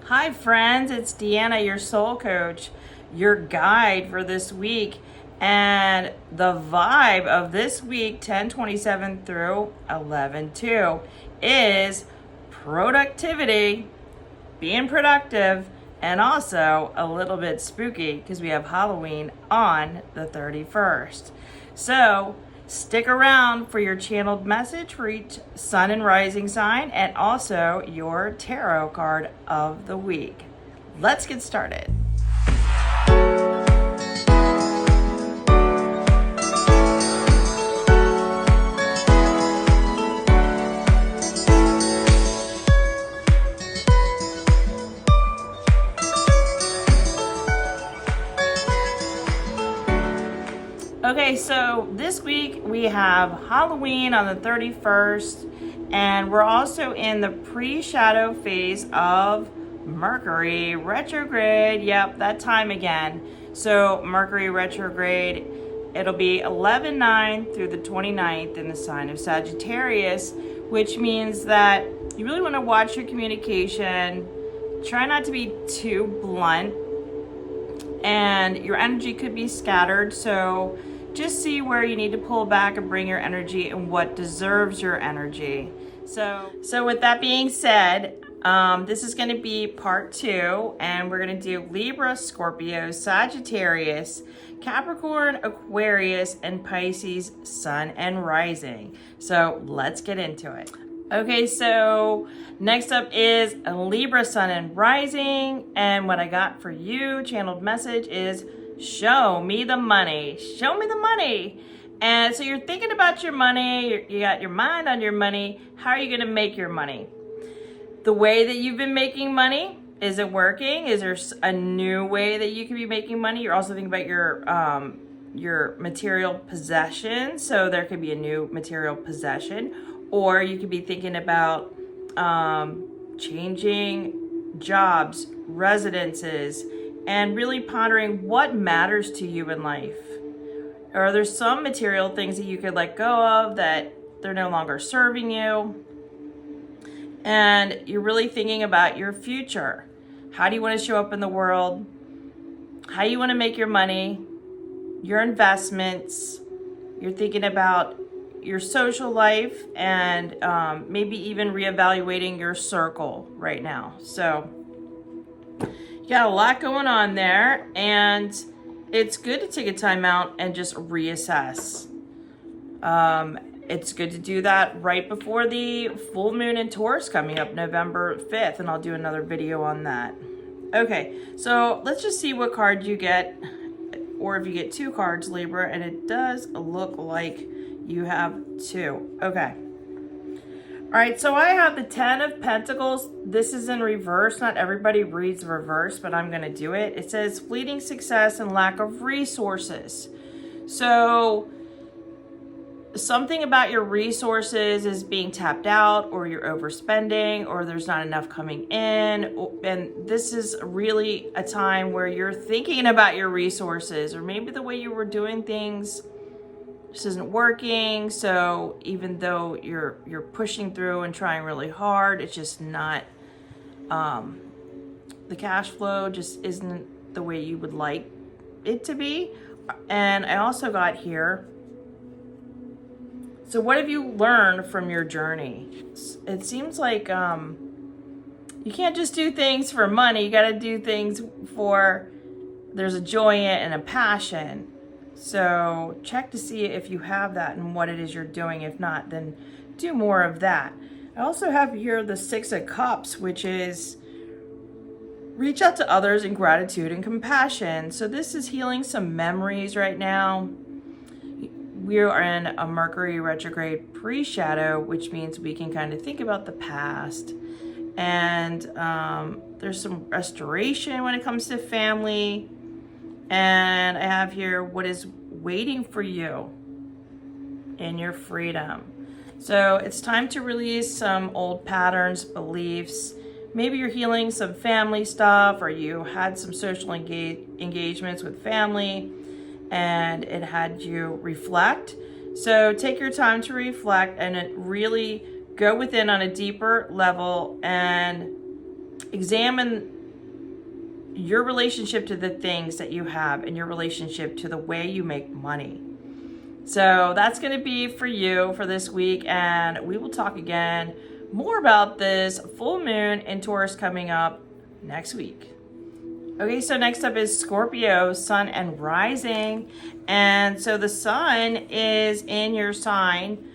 Hi friends, it's Deanna, your soul coach, your guide for this week. And the vibe of this week, 10/27 through 11/2, is productivity, being productive, and also a little bit spooky because we have Halloween on the 31st. So stick around for your channeled message for each sun and rising sign and also your tarot card of the week. Let's get started. Okay, so this week we have Halloween on the 31st, and we're also in the pre-shadow phase of Mercury retrograde. Yep, that time again. So Mercury retrograde, it'll be 11/9 through the 29th in the sign of Sagittarius, which means that you really want to watch your communication. Try not to be too blunt, and your energy could be scattered, so just see where you need to pull back and bring your energy and what deserves your energy. So with that being said, this is going to be part 2, and we're going to do Libra, Scorpio, Sagittarius, Capricorn, Aquarius, and Pisces, Sun and Rising. So let's get into it. Okay, so next up is a Libra, Sun and Rising, and what I got for you, channeled message, is show me the money. Show me the money. And so you're thinking about your money, you got your mind on your money. How are you going to make your money? The way that you've been making money, is it working? Is there a new way that you can be making money? You're also thinking about your material possession. So there could be a new material possession, or you could be thinking about changing jobs, residences, and really pondering what matters to you in life. Or there's some material things that you could let go of that they're no longer serving you. And you're really thinking about your future. How do you want to show up in the world? How you want to make your money, your investments. You're thinking about your social life and maybe even reevaluating your circle right now. So you got a lot going on there, and it's good to take a time out and just reassess. It's good to do that right before the full moon in Taurus coming up November 5th, and I'll do another video on that. Okay, so let's just see what card you get, or if you get 2 cards, Libra, and it does look like you have 2. Okay. All right, so I have the 10 of Pentacles. This is in reverse. Not everybody reads reverse, but I'm going to do it. It says fleeting success and lack of resources. So something about your resources is being tapped out, or you're overspending, or there's not enough coming in. And this is really a time where you're thinking about your resources, or maybe the way you were doing things just isn't working. So even though you're pushing through and trying really hard, it's just not, the cash flow just isn't the way you would like it to be. And I also got here, so what have you learned from your journey? It seems like you can't just do things for money. You got to do things for, there's a joy in it and a passion. So check to see if you have that and what it is you're doing. If not, then do more of that. I also have here the 6 of Cups, which is reach out to others in gratitude and compassion. So this is healing some memories right now. We are in a Mercury retrograde pre-shadow, which means we can kind of think about the past. And there's some restoration when it comes to family. And I have here what is waiting for you in your freedom. So it's time to release some old patterns, beliefs. Maybe you're healing some family stuff, or you had some social engagements with family and it had you reflect. So take your time to reflect and really go within on a deeper level and examine your relationship to the things that you have and your relationship to the way you make money. So that's going to be for you for this week, and we will talk again more about this full moon in Taurus coming up next week. Okay, so next up is Scorpio, sun and rising. And so the sun is in your sign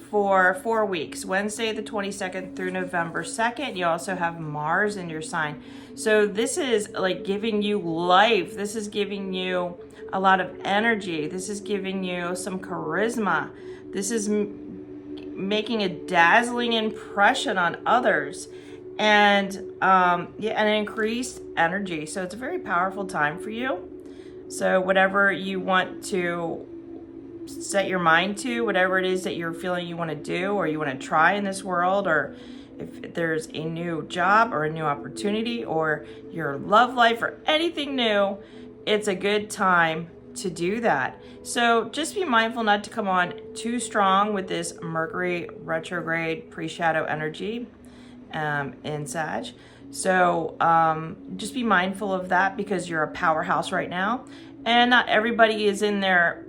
for 4 weeks, Wednesday the 22nd through November 2nd. You also have Mars in your sign. So this is like giving you life. This is giving you a lot of energy. This is giving you some charisma. This is making a dazzling impression on others, and an increased energy. So it's a very powerful time for you. So whatever you want to set your mind to, whatever it is that you're feeling you want to do or you want to try in this world, or if there's a new job or a new opportunity or your love life or anything new, it's a good time to do that. So just be mindful not to come on too strong with this Mercury retrograde pre-shadow energy in Sag. So just be mindful of that, because you're a powerhouse right now, and not everybody is in their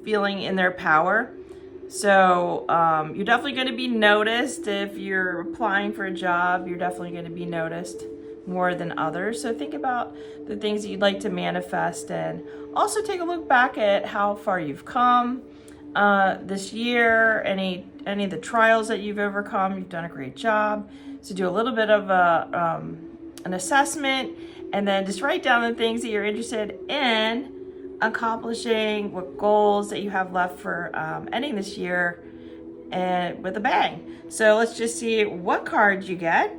feeling in their power. So you're definitely going to be noticed. If you're applying for a job, you're definitely going to be noticed more than others. So think about the things that you'd like to manifest, and also take a look back at how far you've come this year, any of the trials that you've overcome. You've done a great job. So do a little bit of an assessment, and then just write down the things that you're interested in accomplishing, what goals that you have left for ending this year, and with a bang. So let's just see what cards you get.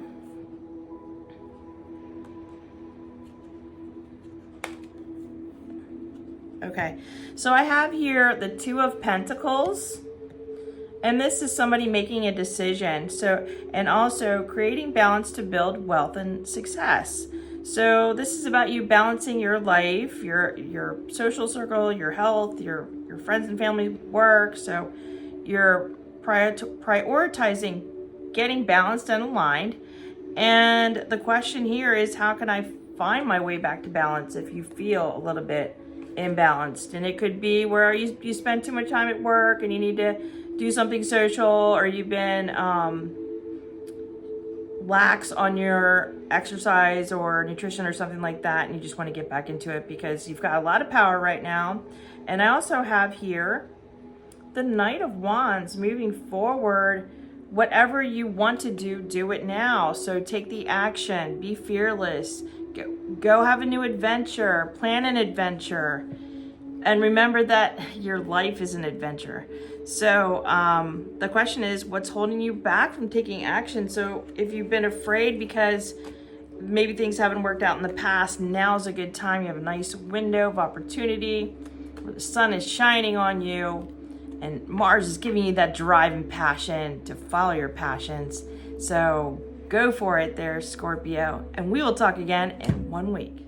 Okay, so I have here the Two of Pentacles, and this is somebody making a decision. So, and also creating balance to build wealth and success. So this is about you balancing your life, your social circle, your health, your friends and family, work. So you're prioritizing getting balanced and aligned. And the question here is, how can I find my way back to balance if you feel a little bit imbalanced? And it could be where you spend too much time at work and you need to do something social, or you've been lax on your exercise or nutrition or something like that, and you just want to get back into it because you've got a lot of power right now. And I also have here the Knight of Wands, moving forward. Whatever you want to do, do it now. So take the action, be fearless, go have a new adventure, plan an adventure, and remember that your life is an adventure. So the question is, what's holding you back from taking action? So if you've been afraid because maybe things haven't worked out in the past, now's a good time. You have a nice window of opportunity where the sun is shining on you, and Mars is giving you that drive and passion to follow your passions. So go for it there, Scorpio. And we will talk again in 1 week.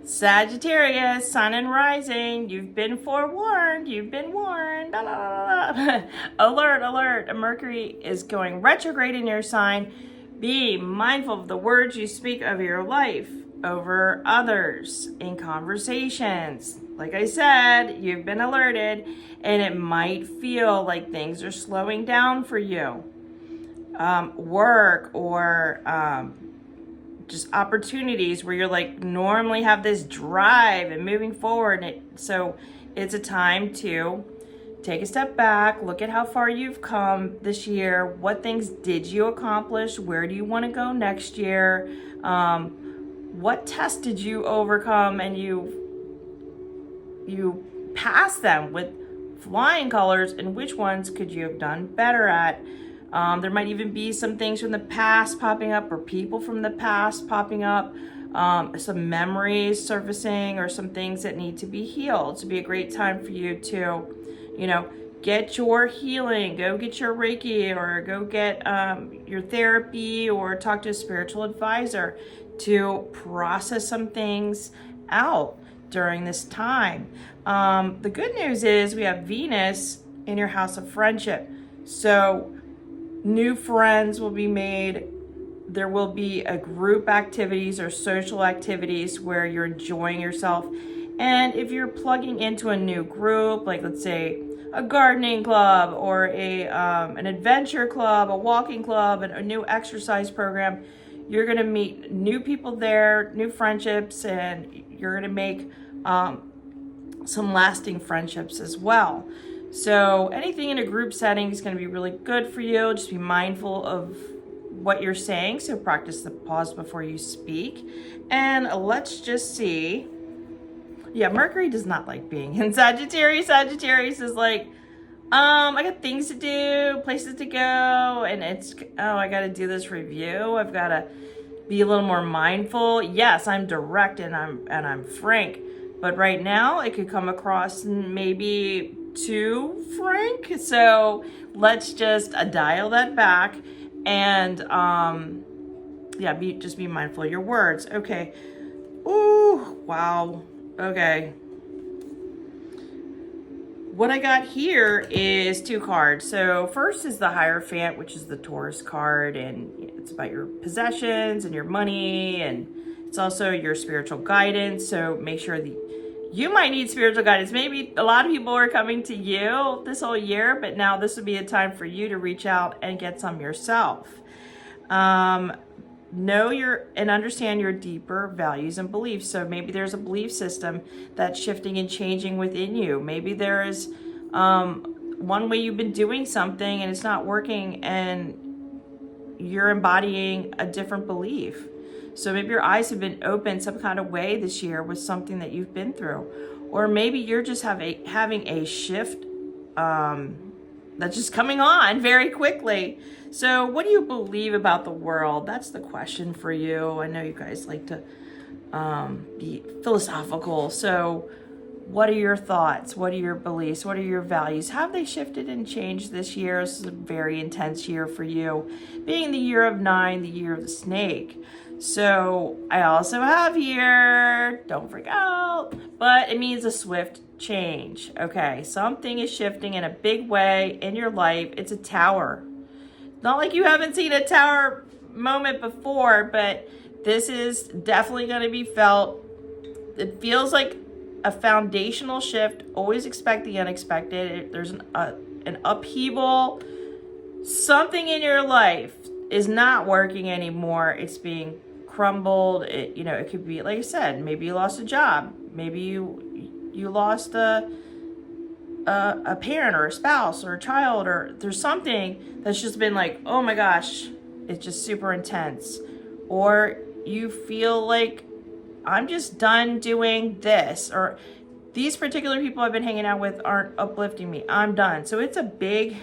Sagittarius, sun and rising. You've been forewarned. You've been warned. La, la, la, la. Alert, alert. Mercury is going retrograde in your sign. Be mindful of the words you speak of your life over others in conversations. Like I said, you've been alerted, and it might feel like things are slowing down for you. Work or just opportunities where you're like normally have this drive and moving forward. So it's a time to take a step back, look at how far you've come this year. What things did you accomplish? Where do you want to go next year? What tests did you overcome and you passed them with flying colors, and which ones could you have done better at? There might even be some things from the past popping up, or people from the past popping up, some memories surfacing, or some things that need to be healed. It'd be a great time for you to, get your healing, go get your Reiki, or go get your therapy, or talk to a spiritual advisor to process some things out during this time. The good news is we have Venus in your house of friendship. So new friends will be made, there will be a group activities or social activities where you're enjoying yourself. And if you're plugging into a new group, like let's say a gardening club or an adventure club, a walking club, and a new exercise program, you're going to meet new people there, new friendships, and you're going to make some lasting friendships as well. So anything in a group setting is going to be really good for you. Just be mindful of what you're saying. So practice the pause before you speak. And let's just see. Yeah, Mercury does not like being in Sagittarius. Sagittarius is like, I got things to do, places to go, and I got to do this review. I've got to be a little more mindful. Yes, I'm direct and I'm frank, but right now it could come across maybe too frank. So let's just dial that back and just be mindful of your words. Okay. Ooh, wow. Okay. What I got here is 2 cards. So first is the Hierophant, which is the Taurus card, and it's about your possessions and your money, and it's also your spiritual guidance. So make sure that you might need spiritual guidance. Maybe a lot of people are coming to you this whole year, but now this would be a time for you to reach out and get some yourself. Know and understand your deeper values and beliefs. So maybe there's a belief system that's shifting and changing within you. Maybe there is one way you've been doing something and it's not working, and you're embodying a different belief. So maybe your eyes have been opened some kind of way this year with something that you've been through. Or maybe you're just having a shift that's just coming on very quickly. So what do you believe about the world? That's the question for you. I know you guys like to be philosophical. So what are your thoughts? What are your beliefs? What are your values? Have they shifted and changed this year? This is a very intense year for you, being the year of 9, the year of the snake. So I also have here, don't freak out, but it means a swift change. Okay, something is shifting in a big way in your life. It's a tower. Not like you haven't seen a tower moment before, but this is definitely going to be felt. It feels like a foundational shift. Always expect the unexpected. There's an upheaval. Something in your life is not working anymore. It's being crumbled. It could be, like I said, maybe you lost a job. Maybe you lost a parent or a spouse or a child, or there's something that's just been like, oh my gosh, it's just super intense. Or you feel like, I'm just done doing this, or these particular people I've been hanging out with aren't uplifting me. I'm done. So it's a big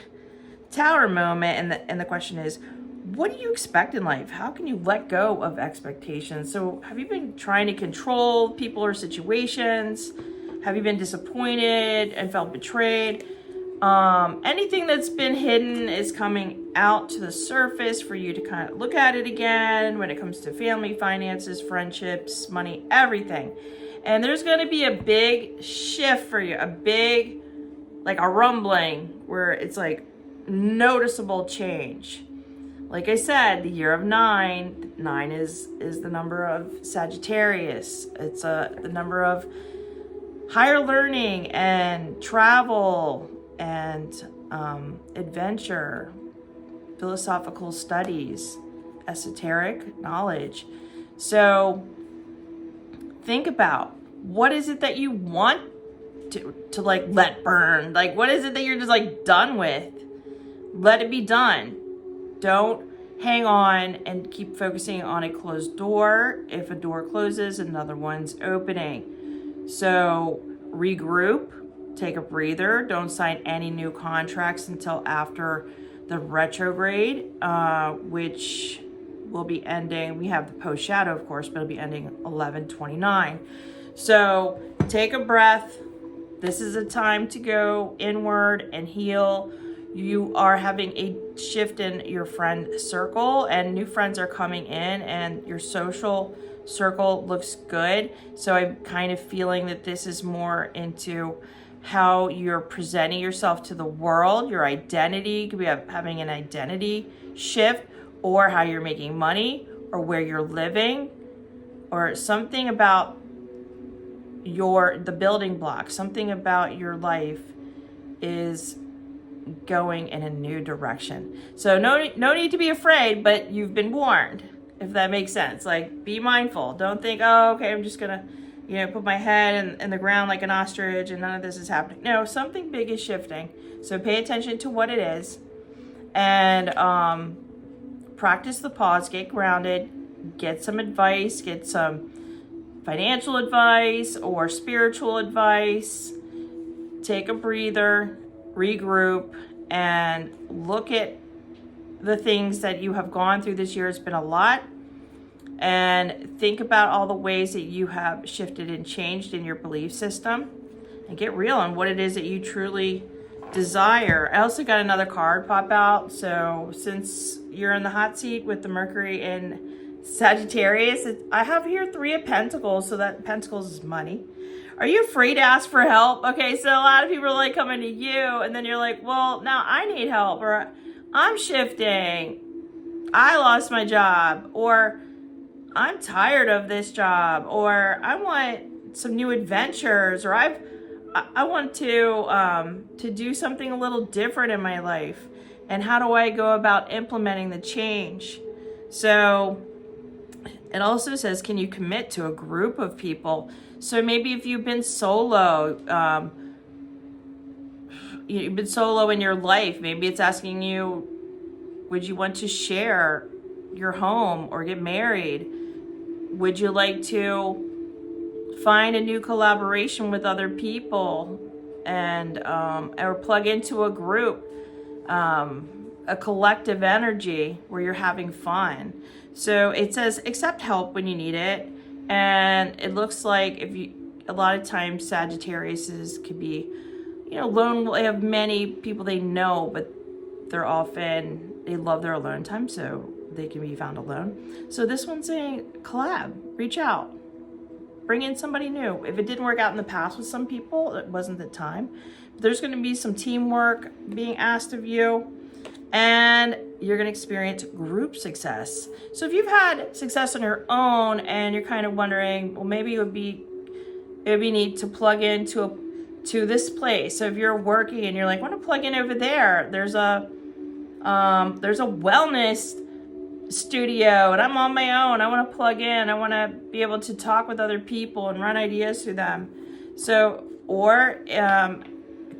tower moment, and the question is, what do you expect in life? How can you let go of expectations? So have you been trying to control people or situations? Have you been disappointed and felt betrayed? Anything that's been hidden is coming out to the surface for you to kind of look at it again when it comes to family, finances, friendships, money, everything. And there's going to be a big shift for you, like a rumbling, where it's like noticeable change. Like I said, the year of 9 is the number of Sagittarius. It's the number of higher learning and travel and adventure, philosophical studies, esoteric knowledge. So think about, what is it that you want to like let burn? Like, what is it that you're just like done with? Let it be done. Don't hang on and keep focusing on a closed door. If a door closes, another one's opening. So regroup, take a breather. Don't sign any new contracts until after the retrograde, which will be ending. We have the post shadow, of course, but it'll be ending 11/29. So take a breath. This is a time to go inward and heal. You are having a shift in your friend circle, and new friends are coming in, and your social circle looks good. So I'm kind of feeling that this is more into how you're presenting yourself to the world, your identity. Could be having an identity shift, or how you're making money, or where you're living, or something about the building block, something about your life is going in a new direction. So no need to be afraid, but you've been warned, if that makes sense. Like, be mindful. Don't think, oh, okay, I'm just gonna, put my head in the ground like an ostrich and none of this is happening. No, something big is shifting. So pay attention to what it is, and practice the pause, get grounded, get some advice, get some financial advice or spiritual advice. Take a breather, regroup, and look at the things that you have gone through this year. It's been a lot. And think about all the ways that you have shifted and changed in your belief system, and get real on what it is that you truly desire. I also got another card pop out. So since you're in the hot seat with the Mercury in Sagittarius, I have here 3 of Pentacles. So that Pentacles is money. Are you afraid to ask for help? Okay, so a lot of people are like coming to you, and then you're like, well, now I need help, or I'm shifting, I lost my job, or I'm tired of this job, or I want some new adventures, or I want to do something a little different in my life, and how do I go about implementing the change? So it also says, can you commit to a group of people? So maybe if you've been solo, you've been solo in your life, maybe it's asking you, would you want to share your home or get married? Would you like to find a new collaboration with other people and or plug into a group, a collective energy where you're having fun? So it says accept help when you need it, and it looks like a lot of times Sagittariuses could be, lone. They have many people they know, but they love their alone time, so they can be found alone. So this one's saying collab, reach out, bring in somebody new. If it didn't work out in the past with some people, it wasn't the time. But there's going to be some teamwork being asked of you, and you're going to experience group success. So if you've had success on your own and you're kind of wondering, well, maybe it would be neat to plug into this place. So if you're working and you're like, I want to plug in over there, there's a wellness studio and I'm on my own, I want to plug in, I want to be able to talk with other people and run ideas through them. So, or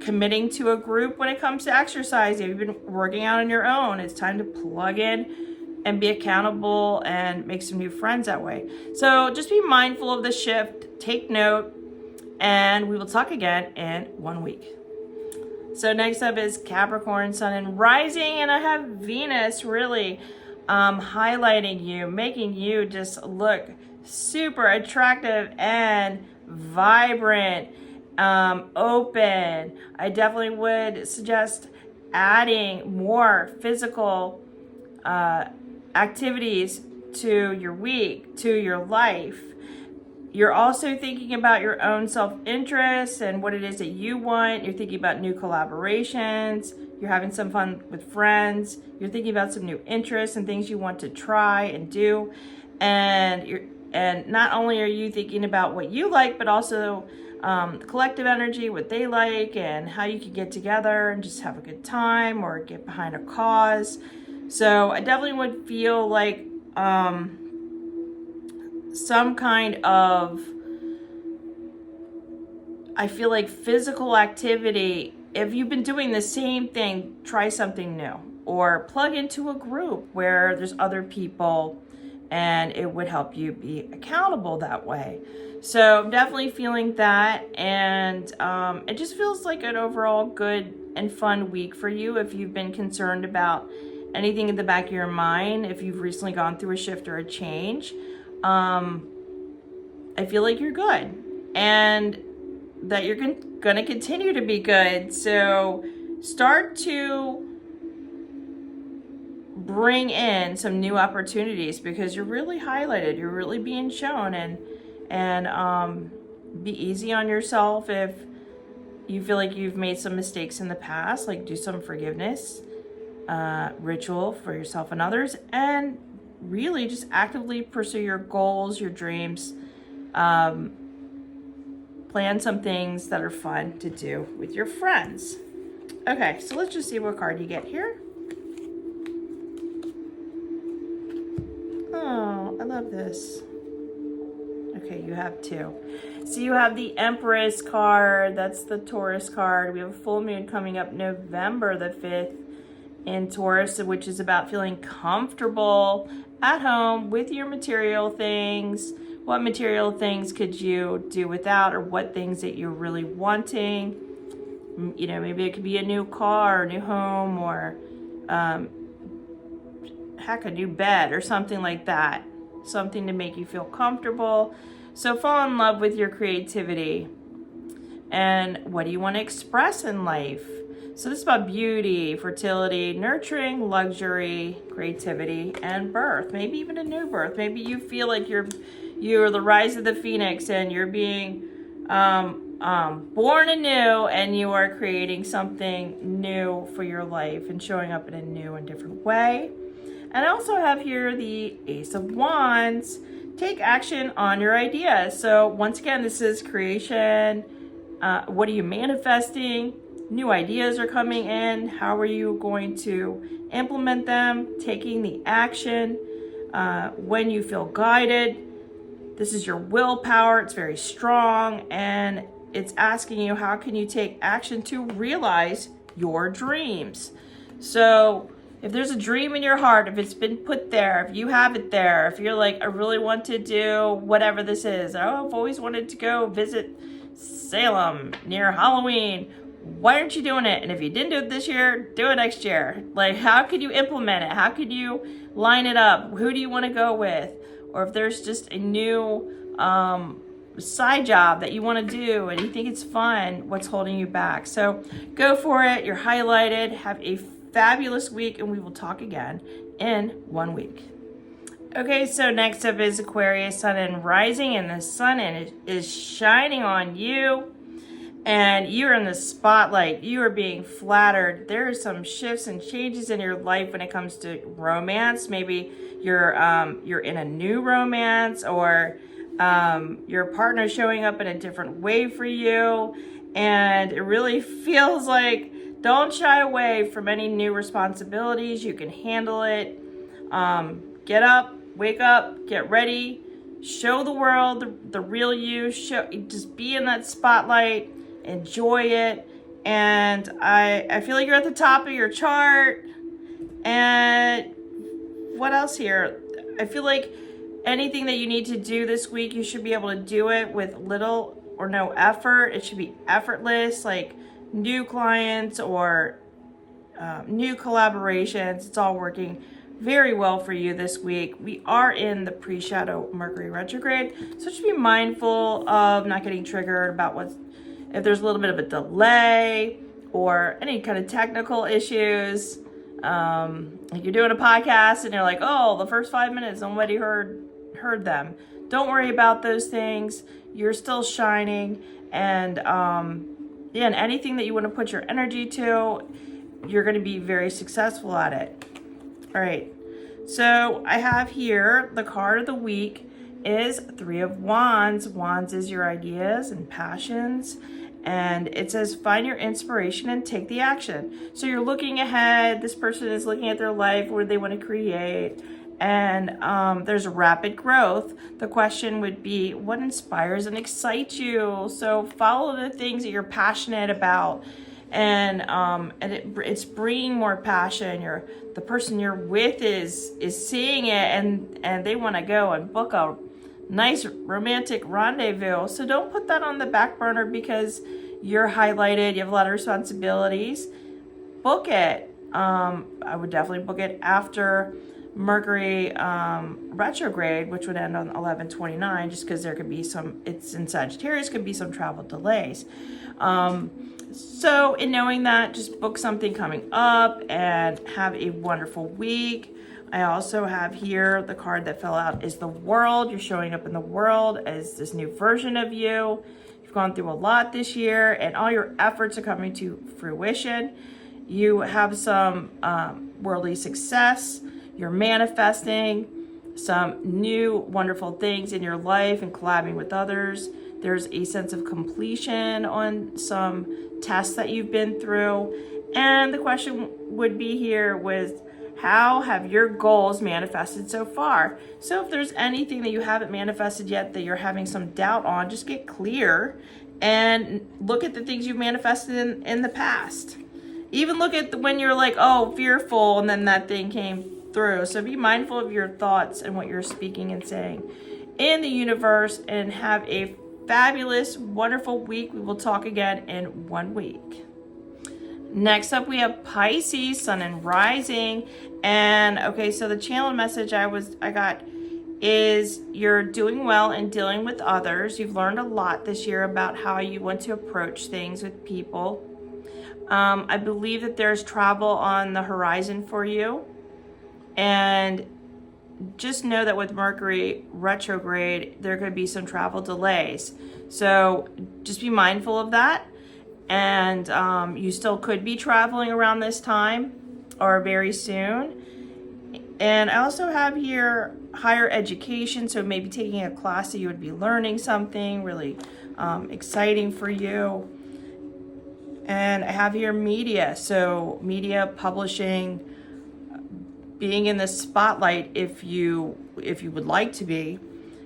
committing to a group when it comes to exercise. If you've been working out on your own, it's time to plug in and be accountable and make some new friends that way. So just be mindful of the shift, take note, and we will talk again in 1 week. So next up is Capricorn Sun and Rising, and I have Venus really highlighting you, making you just look super attractive and vibrant, open. I definitely would suggest adding more physical activities to your week, to your life. You're also thinking about your own self-interest and what it is that you want. You're thinking about new collaborations. You're having some fun with friends. You're thinking about some new interests and things you want to try and do. And not only are you thinking about what you like, but also the collective energy, what they like, and how you can get together and just have a good time or get behind a cause. So I definitely would feel like some kind of, I feel like physical activity. If you've been doing the same thing, try something new, or plug into a group where there's other people and it would help you be accountable that way. So I'm definitely feeling that, and it just feels like an overall good and fun week for you. If you've been concerned about anything in the back of your mind, if you've recently gone through a shift or a change, I feel like you're good, and that you're going to continue to be good. So start to bring in some new opportunities, because you're really highlighted, you're really being shown, and be easy on yourself. If you feel like you've made some mistakes in the past, like do some forgiveness, ritual for yourself and others, and really just actively pursue your goals, your dreams. Plan some things that are fun to do with your friends. Okay, so let's just see what card you get here. Oh, I love this. Okay, you have two. So you have the Empress card. That's the Taurus card. We have a full moon coming up November the 5th in Taurus, which is about feeling comfortable at home with your material things. What material things could you do without, or what things that you're really wanting? You know, maybe it could be a new car, a new home, or heck, a new bed or something like that. Something to make you feel comfortable. So fall in love with your creativity. And what do you want to express in life? So this is about beauty, fertility, nurturing, luxury, creativity, and birth. Maybe even a new birth. Maybe you feel like you're the rise of the phoenix and you're being born anew, and you are creating something new for your life and showing up in a new and different way. And I also have here the Ace of Wands. Take action on your ideas. So once again, this is creation. What are you manifesting? New ideas are coming in. How are you going to implement them? Taking the action. When you feel guided, this is your willpower. It's very strong, and it's asking you, how can you take action to realize your dreams? So if there's a dream in your heart, if it's been put there, if you have it there, if you're like, I really want to do whatever this is. Oh, I've always wanted to go visit Salem near Halloween. Why aren't you doing it? And if you didn't do it this year, do it next year. Like, how could you implement it? How could you line it up? Who do you want to go with? Or if there's just a new side job that you want to do and you think it's fun, what's holding you back? So go for it. You're highlighted. Have a fabulous week, and we will talk again in 1 week. Okay, so next up is Aquarius, Sun and Rising, and the Sun is shining on you, and you're in the spotlight. You are being flattered. There are some shifts and changes in your life when it comes to romance. Maybe you're in a new romance, or your partner showing up in a different way for you, and it really feels like, don't shy away from any new responsibilities. You can handle it. Get up, wake up, get ready, show the world the real you. Just be in that spotlight, enjoy it. And I feel like you're at the top of your chart. And what else here? I feel like anything that you need to do this week, you should be able to do it with little or no effort. It should be effortless, like new clients or new collaborations. It's all working very well for you this week. We are in the pre-shadow Mercury retrograde, so just be mindful of not getting triggered about if there's a little bit of a delay or any kind of technical issues. Like you're doing a podcast and you're like, oh, the first 5 minutes nobody heard them. Don't worry about those things. You're still shining, and and anything that you want to put your energy to, you're going to be very successful at it. All right. So I have here the card of the week is Three of Wands. Wands is your ideas and passions. And it says, find your inspiration and take the action. So you're looking ahead. This person is looking at their life, what they want to create. And there's rapid growth. The question would be, what inspires and excites you? So follow the things that you're passionate about, and it's bringing more passion. The person you're with is seeing it, and they want to go and book a nice romantic rendezvous. So don't put that on the back burner because you're highlighted. You have a lot of responsibilities. Book it. I would definitely book it after Mercury retrograde, which would end on 11/29, just because there could be it's in Sagittarius, could be some travel delays. So in knowing that, just book something coming up and have a wonderful week. I also have here the card that fell out is the World. You're showing up in the world as this new version of you. You've gone through a lot this year, and all your efforts are coming to fruition. You have some worldly success. You're manifesting some new wonderful things in your life and collabing with others. There's a sense of completion on some tests that you've been through. And the question would be here was, how have your goals manifested so far? So if there's anything that you haven't manifested yet that you're having some doubt on, just get clear and look at the things you've manifested in the past. Even look at when you're like, oh, fearful, and then that thing came through. So be mindful of your thoughts and what you're speaking and saying in the universe, and have a fabulous, wonderful week. We will talk again in 1 week. Next up, we have Pisces, Sun and Rising. And okay, so the channel message I got is you're doing well in dealing with others. You've learned a lot this year about how you want to approach things with people. I believe that there's travel on the horizon for you. And just know that with Mercury retrograde, there could be some travel delays. So just be mindful of that. And you still could be traveling around this time or very soon. And I also have here higher education, so maybe taking a class that you would be learning something really exciting for you. And I have here media, so media, publishing, being in the spotlight if you would like to be,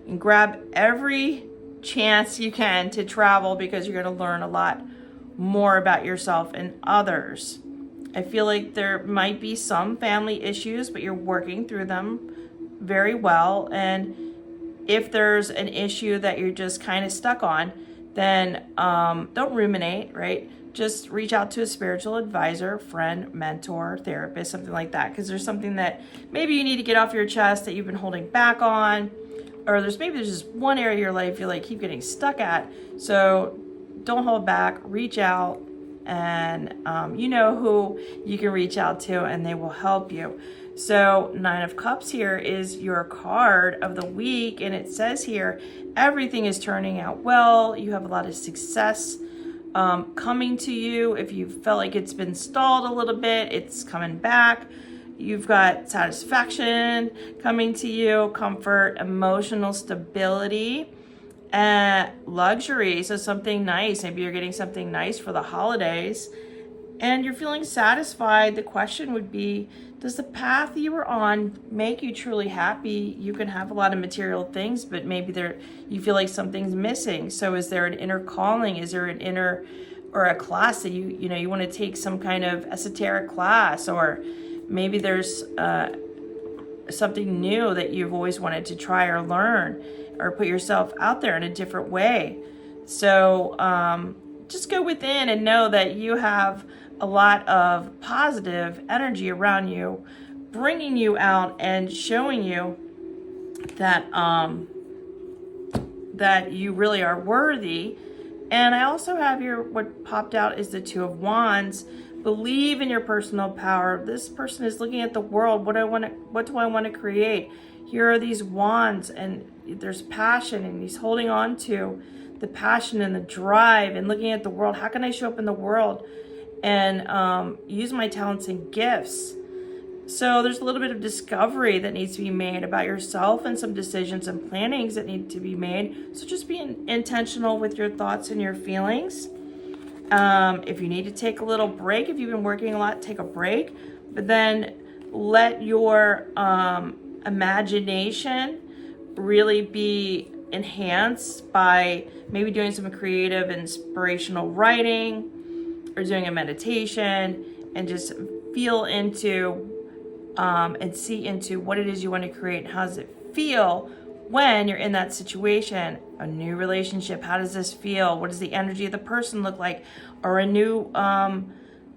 and grab every chance you can to travel, because you're going to learn a lot more about yourself and others. I feel like there might be some family issues, but you're working through them very well. And if there's an issue that you're just kind of stuck on, then don't ruminate, right? Just reach out to a spiritual advisor, friend, mentor, therapist, something like that. Because there's something that maybe you need to get off your chest that you've been holding back on, or there's just one area of your life you keep getting stuck at. So don't hold back, reach out, and you know who you can reach out to, and they will help you. So 9 of Cups here is your card of the week, and it says here, everything is turning out well. You have a lot of success coming to you. If you felt like it's been stalled a little bit, it's coming back. You've got satisfaction coming to you, comfort, emotional stability, luxury. So something nice. Maybe you're getting something nice for the holidays and you're feeling satisfied. The question would be, does the path you were on make you truly happy? You can have a lot of material things, but maybe you feel like something's missing. So is there an inner calling? Is there an inner or a class that you want to take, some kind of esoteric class, or maybe there's something new that you've always wanted to try or learn, or put yourself out there in a different way. So just go within and know that you have a lot of positive energy around you, bringing you out and showing you that that you really are worthy. And I also have here, what popped out is the 2 of Wands. Believe in your personal power. This person is looking at the world. What do I want to create? Here are these wands, and there's passion, and he's holding on to the passion and the drive and looking at the world. How can I show up in the world and use my talents and gifts? So there's a little bit of discovery that needs to be made about yourself, and some decisions and plannings that need to be made. So just be intentional with your thoughts and your feelings. If you need to take a little break, if you've been working a lot, take a break. But then let your imagination really be enhanced by maybe doing some creative, inspirational writing, or doing a meditation, and just feel into and see into what it is you want to create. How does it feel when you're in that situation? A new relationship, how does this feel? What does the energy of the person look like? Or a new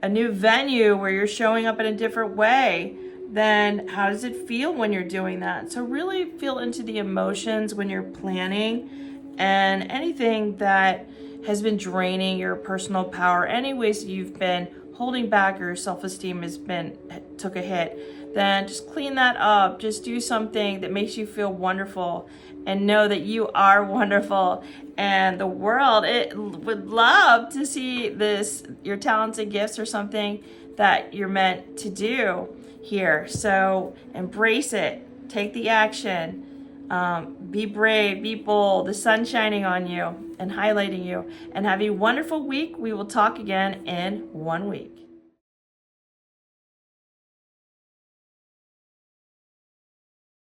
venue where you're showing up in a different way, then how does it feel when you're doing that? So really feel into the emotions when you're planning, and anything that has been draining your personal power, any ways you've been holding back, or your self-esteem took a hit, then just clean that up. Just do something that makes you feel wonderful, and know that you are wonderful, and the world would love to see your talents and gifts, or something that you're meant to do. here. So embrace it. Take the action. Be brave, be bold. The sun's shining on you and highlighting you. And have a wonderful week. We will talk again in 1 week.